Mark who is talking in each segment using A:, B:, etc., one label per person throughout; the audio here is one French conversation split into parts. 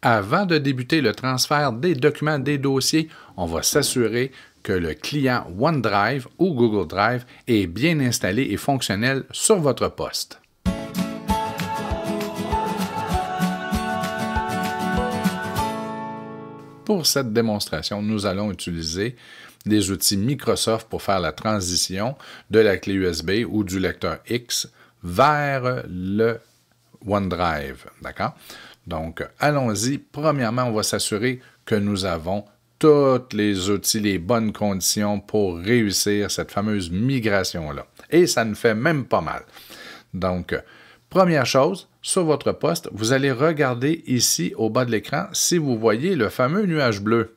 A: Avant de débuter le transfert des documents, des dossiers, on va s'assurer que le client OneDrive ou Google Drive est bien installé et fonctionnel sur votre poste. Pour cette démonstration, nous allons utiliser des outils Microsoft pour faire la transition de la clé USB ou du lecteur X vers le OneDrive. D'accord? Donc, allons-y. Premièrement, on va s'assurer que nous avons tous les outils, les bonnes conditions pour réussir cette fameuse migration-là. Et ça ne fait même pas mal. Donc, première chose, sur votre poste, vous allez regarder ici au bas de l'écran si vous voyez le fameux nuage bleu.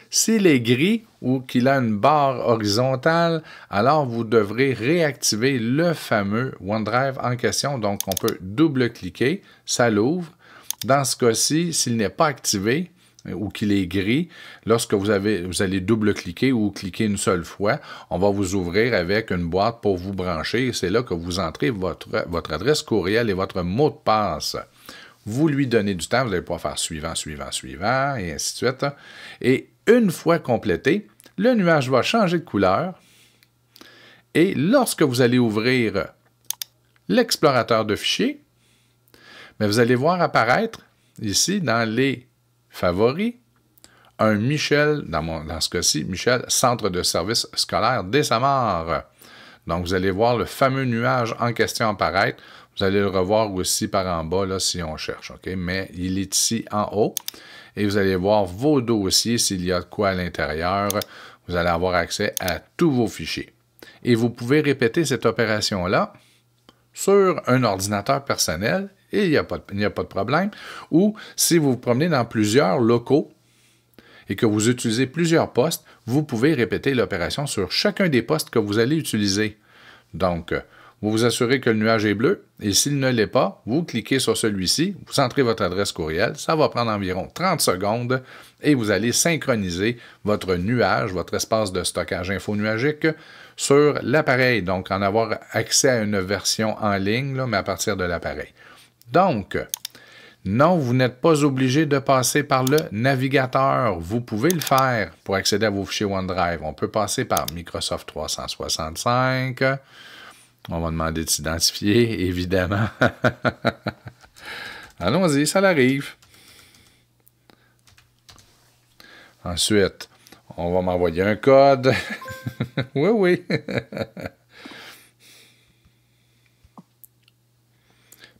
A: S'il est gris ou qu'il a une barre horizontale, alors vous devrez réactiver le fameux OneDrive en question. Donc, on peut double-cliquer, ça l'ouvre. Dans ce cas-ci, s'il n'est pas activé ou qu'il est gris, lorsque vous allez double-cliquer ou cliquer une seule fois, on va vous ouvrir avec une boîte pour vous brancher. C'est là que vous entrez votre adresse courriel et votre mot de passe. Vous lui donnez du temps, vous allez pouvoir faire suivant, suivant, suivant, et ainsi de suite. Et une fois complété, le nuage va changer de couleur. Et lorsque vous allez ouvrir l'explorateur de fichiers, mais vous allez voir apparaître ici dans les favoris un Michel, dans ce cas-ci, Michel, Centre de services scolaires des Samars. Donc, vous allez voir le fameux nuage en question apparaître. Vous allez le revoir aussi par en bas là, si on cherche. Okay? Mais il est ici en haut. Et vous allez voir vos dossiers, s'il y a de quoi à l'intérieur. Vous allez avoir accès à tous vos fichiers. Et vous pouvez répéter cette opération-là sur un ordinateur personnel, et il n'y a pas de problème. Ou si vous vous promenez dans plusieurs locaux et que vous utilisez plusieurs postes, vous pouvez répéter l'opération sur chacun des postes que vous allez utiliser. Donc, vous vous assurez que le nuage est bleu, et s'il ne l'est pas, vous cliquez sur celui-ci, vous entrez votre adresse courriel, ça va prendre environ 30 secondes, et vous allez synchroniser votre nuage, votre espace de stockage infonuagique sur l'appareil, donc en avoir accès à une version en ligne, là, mais à partir de l'appareil. Donc, non, vous n'êtes pas obligé de passer par le navigateur. Vous pouvez le faire pour accéder à vos fichiers OneDrive. On peut passer par Microsoft 365. On va demander de s'identifier, évidemment. Allons-y, ça l'arrive. Ensuite, on va m'envoyer un code. Oui, oui.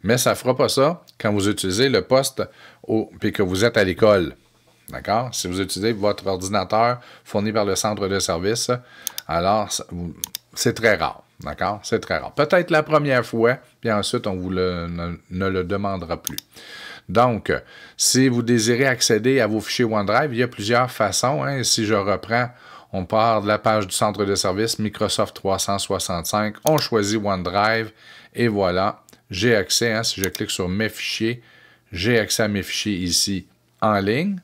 A: Mais ça ne fera pas ça quand vous utilisez le poste puis que vous êtes à l'école. D'accord? Si vous utilisez votre ordinateur fourni par le centre de service, alors c'est très rare. D'accord? C'est très rare. Peut-être la première fois, puis ensuite, on ne le demandera plus. Donc, si vous désirez accéder à vos fichiers OneDrive, il y a plusieurs façons. Hein. Si je reprends, on part de la page du centre de service Microsoft 365, on choisit OneDrive, et voilà. J'ai accès, hein, si je clique sur mes fichiers, j'ai accès à mes fichiers ici en ligne.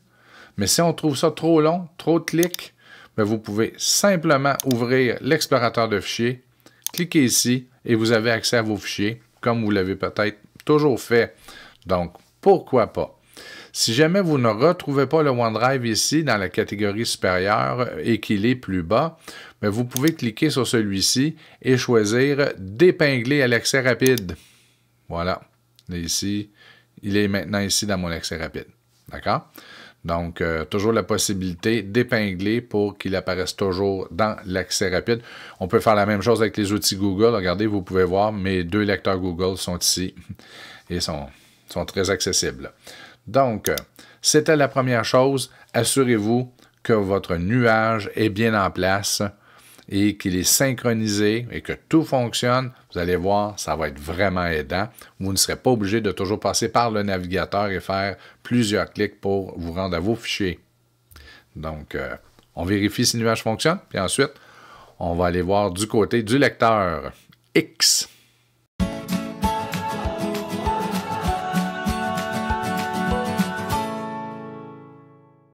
A: Mais si on trouve ça trop long, trop de clics, bien, vous pouvez simplement ouvrir l'explorateur de fichiers, cliquez ici et vous avez accès à vos fichiers comme vous l'avez peut-être toujours fait. Donc, pourquoi pas? Si jamais vous ne retrouvez pas le OneDrive ici dans la catégorie supérieure et qu'il est plus bas, bien, vous pouvez cliquer sur celui-ci et choisir d'épingler à l'accès rapide. Voilà. Ici, il est maintenant ici dans mon accès rapide. D'accord? Donc, toujours la possibilité d'épingler pour qu'il apparaisse toujours dans l'accès rapide. On peut faire la même chose avec les outils Google. Regardez, vous pouvez voir, mes deux lecteurs Google sont ici et sont très accessibles. Donc, c'était la première chose. Assurez-vous que votre nuage est bien en place et qu'il est synchronisé et que tout fonctionne. Vous allez voir, ça va être vraiment aidant. Vous ne serez pas obligé de toujours passer par le navigateur et faire plusieurs clics pour vous rendre à vos fichiers. Donc, on vérifie si le nuage fonctionne, puis ensuite, on va aller voir du côté du lecteur X.